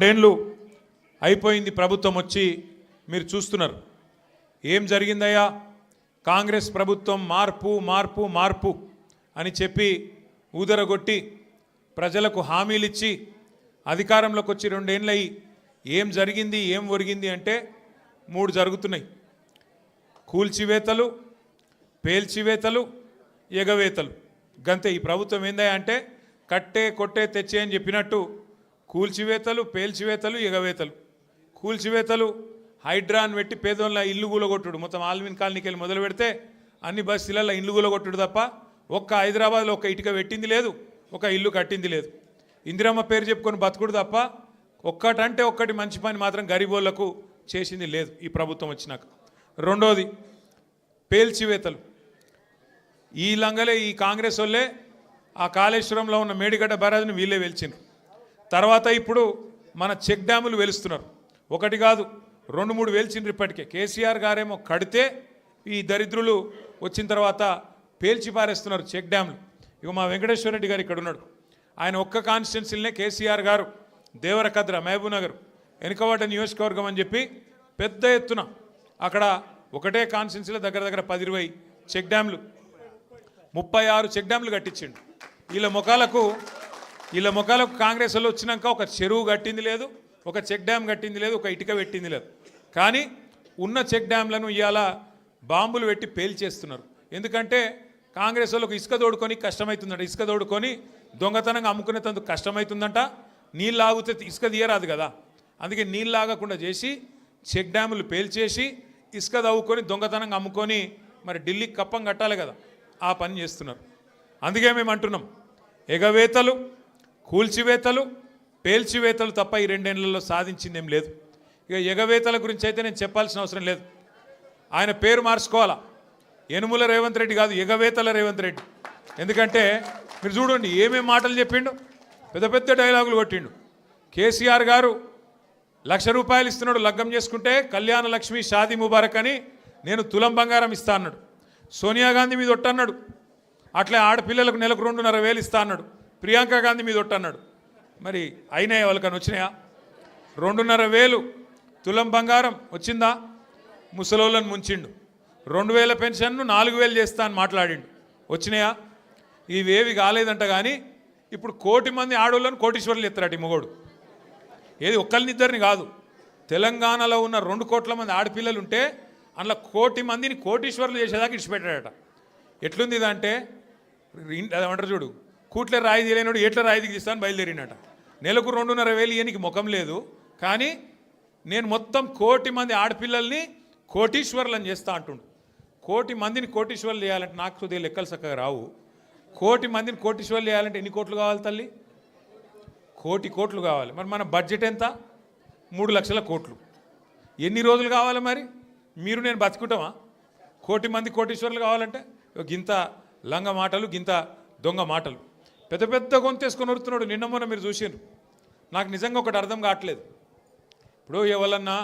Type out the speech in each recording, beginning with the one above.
రెండేళ్ళు అయిపోయింది ప్రభుత్వం వచ్చి, మీరు చూస్తున్నారు ఏం జరిగిందయ్యా. కాంగ్రెస్ ప్రభుత్వం మార్పు మార్పు మార్పు అని చెప్పి ఊదరగొట్టి ప్రజలకు హామీలు ఇచ్చి అధికారంలోకి వచ్చి రెండేళ్ళయి ఏం జరిగింది ఏం ఒరిగింది అంటే మూడు జరుగుతున్నాయి: కూల్చివేతలు, పేల్చివేతలు, ఎగవేతలు. గంతే. ఈ ప్రభుత్వం ఏందయ్యా అంటే కట్టే కొట్టే తెచ్చే అని చెప్పినట్టు కూల్చివేతలు, పేల్చివేతలు, ఎగవేతలు. కూల్చివేతలు హైడ్రాన్ పెట్టి పేదోళ్ళ ఇల్లు కూలగొట్టుడు, మొత్తం ఆల్విన్ కాలనీకి వెళ్ళి మొదలు పెడితే అన్ని బస్తీలలో ఇల్లు కూలగొట్టుడు తప్ప ఒక్క హైదరాబాద్లో ఒక్క ఇటుక పెట్టింది లేదు, ఒక ఇల్లు కట్టింది లేదు. ఇందిరమ్మ పేరు చెప్పుకొని బతుకుడు తప్ప ఒక్కటంటే ఒక్కటి మంచి పని మాత్రం గరీబోళ్లకు చేసింది లేదు ఈ ప్రభుత్వం వచ్చినాక. రెండోది పేల్చివేతలు. ఈ లంగలే ఈ కాంగ్రెస్ వాళ్ళే ఆ కాళేశ్వరంలో ఉన్న మేడిగడ్డ బ్యారేజ్ని వీళ్ళే వెలిచిండ్రు. తర్వాత ఇప్పుడు మన చెక్ డ్యాములు వెలుస్తున్నారు. ఒకటి కాదు, 2-3 వెలిచిండ్రు ఇప్పటికే. కేసీఆర్ గారేమో కడితే ఈ దరిద్రులు వచ్చిన తర్వాత పేల్చి పారేస్తున్నారు చెక్ డ్యాములు. ఇక మా వెంకటేశ్వర రెడ్డి గారు ఇక్కడ ఉన్నాడు. ఆయన ఒక్క కాన్స్టిట్యున్సీలనే కేసీఆర్ గారు దేవరకద్ర, మహబూబ్నగర్, వెనుకబడ్డ నియోజకవర్గం అని చెప్పి పెద్ద ఎత్తున అక్కడ ఒకటే కాన్స్టిట్యున్సీలో దగ్గర దగ్గర 10-20 చెక్ డ్యాములు, 36 చెక్ డ్యాములు కట్టించిండు. వీళ్ళ ముఖాలకు కాంగ్రెస్ వాళ్ళు వచ్చినాక ఒక చెరువు కట్టింది లేదు, ఒక చెక్ డ్యామ్ కట్టింది లేదు, ఒక ఇటుక పెట్టింది లేదు. కానీ ఉన్న చెక్ డ్యామ్లను ఇవాళ బాంబులు పెట్టి పేల్చేస్తున్నారు. ఎందుకంటే కాంగ్రెస్ వాళ్ళకు ఇసుక తోడుకొని కష్టమవుతుందంట, ఇసుక తోడుకొని దొంగతనంగా అమ్ముకునేందుకు కష్టమవుతుందంట. నీళ్ళు ఆగితే ఇసుక తీయరాదు కదా, అందుకే నీళ్ళు ఆగకుండా చేసి చెక్ డ్యాములు పేల్చేసి ఇసుక తవ్వుకొని దొంగతనంగా అమ్ముకొని మరి ఢిల్లీకి కప్పం కట్టాలి కదా, ఆ పని చేస్తున్నారు. అందుకే మేము అంటున్నాం, ఎగవేతలు, కూల్చివేతలు, పేల్చివేతలు తప్ప ఈ 2 ఏళ్లలో సాధించిందేం లేదు. ఇక ఎగవేతల గురించి అయితే నేను చెప్పాల్సిన అవసరం లేదు. ఆయన పేరు మార్చుకోవాలా, యనుమల రేవంత్ రెడ్డి కాదు, ఎగవేతల రేవంత్ రెడ్డి. ఎందుకంటే మీరు చూడండి ఏమేం మాటలు చెప్పిండు, పెద్ద పెద్ద డైలాగులు కొట్టిండు. కేసీఆర్ గారు 1,00,000 రూపాయలు ఇస్తున్నాడు లగ్గం చేసుకుంటే, కళ్యాణ లక్ష్మి షాదీ ముబారక్ అని నేను తులం బంగారం ఇస్తా అన్నాడు. సోనియా గాంధీ మీద ఒట్టన్నాడు, అట్లే ఆడపిల్లలకు నెలకు 2,500 ఇస్తా అన్నాడు. ప్రియాంక గాంధీ మీద ఒట్టన్నాడు. మరి అయినాయా వాళ్ళకని వచ్చినాయా? 2,500 తులం బంగారం వచ్చిందా? ముసలోళ్ళని ముంచిండు. 2,000 పెన్షన్ను 4,000 చేస్తా అని మాట్లాడిండు. వచ్చినాయా? ఇవేవి కాలేదంట. కానీ ఇప్పుడు 1,000,000 మంది ఆడోళ్ళని కోటీశ్వర్లు ఎత్తారట ఈ మొగోడు. ఏది ఒక్కరినిద్దరిని కాదు, తెలంగాణలో ఉన్న 2 కోట్ల మంది ఆడపిల్లలు ఉంటే అందులో 1,000,000 మందిని కోటీశ్వర్లు చేసేదాకా ఇడిచిపెట్టాడట. ఎట్లుంది ఇదంటే అదేమంటారు చూడు, కూట్లే రాయి తీయలేనాడు ఎట్లా రాయి దిగిస్తాను బయలుదేరినట. నెలకు 2,500 ఇయనికి ముఖం లేదు, కానీ నేను మొత్తం 1,000,000 మంది ఆడపిల్లల్ని కోటీశ్వర్లను చేస్తా అంటుండు. 1,000,000 మందిని కోటీశ్వర్లు చేయాలంటే నాకు కొద్దిగా లెక్కలు చక్కగా రావు. 1,000,000 మందిని కోటీశ్వర్లు చేయాలంటే ఎన్ని కోట్లు కావాలి తల్లి? 1,000,000 కోట్లు కావాలి. మరి మన బడ్జెట్ ఎంత? 3,00,000 కోట్లు. ఎన్ని రోజులు కావాలి మరి? మీరు నేను బతుకుంటామా? 1,000,000 మంది కోటీశ్వర్లు కావాలంటే గింత లంగ మాటలు, గింత దొంగ మాటలు, పెద్ద పెద్ద గొంతేసుకొని వరుతున్నాడు. నిన్న మొన్న మీరు చూసారు. నాకు నిజంగా ఒకటి అర్థం కావట్లేదు. ఇప్పుడు ఎవరన్నా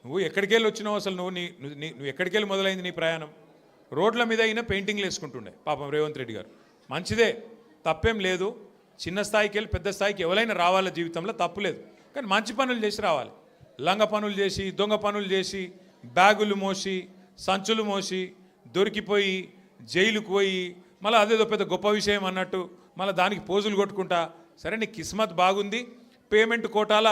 నువ్వు ఎక్కడికి వెళ్ళి వచ్చినావు, అసలు నువ్వు ఎక్కడికి వెళ్ళి మొదలైంది నీ ప్రయాణం? రోడ్ల మీద అయినా పెయింటింగ్లు వేసుకుంటుండే పాపం రేవంత్ రెడ్డి గారు. మంచిదే, తప్పేం లేదు. చిన్న స్థాయికి వెళ్ళి పెద్ద స్థాయికి ఎవరైనా రావాల జీవితంలో, తప్పు లేదు. కానీ మంచి పనులు చేసి రావాలి. లంగ పనులు చేసి, దొంగ పనులు చేసి, బ్యాగులు మోసి, సంచులు మోసి, దొరికిపోయి జైలుకు పోయి మళ్ళీ అదేదో పెద్ద గొప్ప విషయం అన్నట్టు మళ్ళీ దానికి పోజులు కొట్టుకుంటా. సరే, నీ కిస్మత్ బాగుంది, పేమెంట్ కోటాల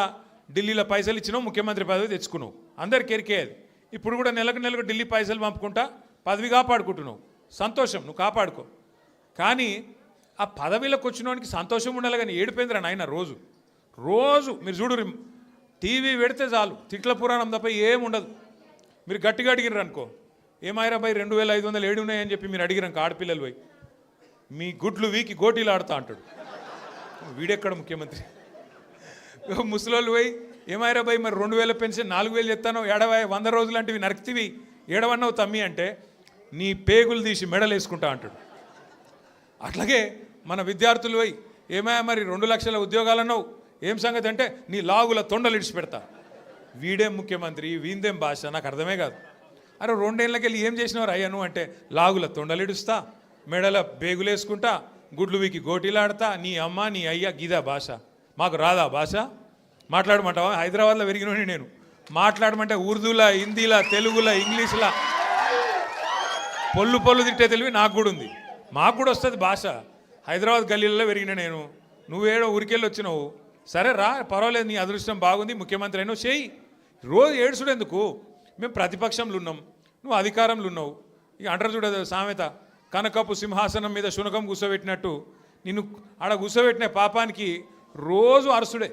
ఢిల్లీలో పైసలు ఇచ్చినావు, ముఖ్యమంత్రి పదవి తెచ్చుకున్నావు, అందరికి ఎరికేది. ఇప్పుడు కూడా నెలకు ఢిల్లీ పైసలు పంపుకుంటా పదవి కాపాడుకుంటున్నావు. సంతోషం, నువ్వు కాపాడుకో. కానీ ఆ పదవిలోకి వచ్చినోనికి సంతోషం ఉండాలి, కానీ ఏడిపోయిందిరా నాయన. రోజు మీరు చూడు, టీవీ పెడితే చాలు తిట్ల పురాణం తప్ప ఏముండదు. మీరు గట్టిగా అడిగినారు అనుకో, ఏమాయిరా భయ్ 2,500 ఏడు ఉన్నాయని చెప్పి మీరు అడిగినాక ఆడపిల్లలు పోయి మీ గుడ్లు వీకి గోటీలు ఆడుతా అంటాడు. వీడెక్కడ ముఖ్యమంత్రి? ముసలోళ్ళు పోయి ఏమాయిరా భయ్ మరి 2,000 పెన్షన్ 4,000 చెప్తాను, 100 రోజులు లాంటివి నరక్తివి, ఏడవన్నావు తమ్మి అంటే నీ పేగులు తీసి మెడలు వేసుకుంటా అంటాడు. అట్లాగే మన విద్యార్థులు పోయి ఏమయ్యా మరి 2,00,000 ఉద్యోగాలన్నావు, ఏం సంగతి అంటే నీ లాగుల తొండలు ఇడిచిపెడతా. వీడేం ముఖ్యమంత్రి, వీందేం భాష, నాకు అర్థమే కాదు. అరే 2 ఏళ్ళకి వెళ్ళి ఏం చేసినవారు అయ్యా నువ్వు అంటే, లాగుల తొండలు ఇడుస్తా, మెడల బేగులేసుకుంటా, గుడ్లు వీకి గోటీలాడతా, నీ అమ్మ నీ అయ్య గీదా భాష, మాకు రాదా భాష? మాట్లాడమంటావా? హైదరాబాద్లో పెరిగినోని నేను. మాట్లాడమంటే ఉర్దూలా, హిందీలా, తెలుగులా, ఇంగ్లీష్లా పొల్లు పొల్లు తిట్టే తెలివి నాకు కూడా ఉంది. మాకు కూడా వస్తుంది భాష. హైదరాబాద్ గల్లీలలో పెరిగిన నేను. నువ్వేడో ఊరికెళ్ళి వచ్చినావు. సరే రా, పర్వాలేదు, నీ అదృష్టం బాగుంది, ముఖ్యమంత్రి అయినావు, చేయి. రోజు ఏడుచుడు ఎందుకు? మేము ప్రతిపక్షంలో ఉన్నాం, నువ్వు అధికారంలో ఉన్నావు. ఇక అంటారు చూడదు సామెత, కనకపు సింహాసనం మీద శునకం కూర్చోబెట్టినట్టు నిన్ను ఆడ కూర్చోబెట్టిన పాపానికి రోజు అరుసుడే.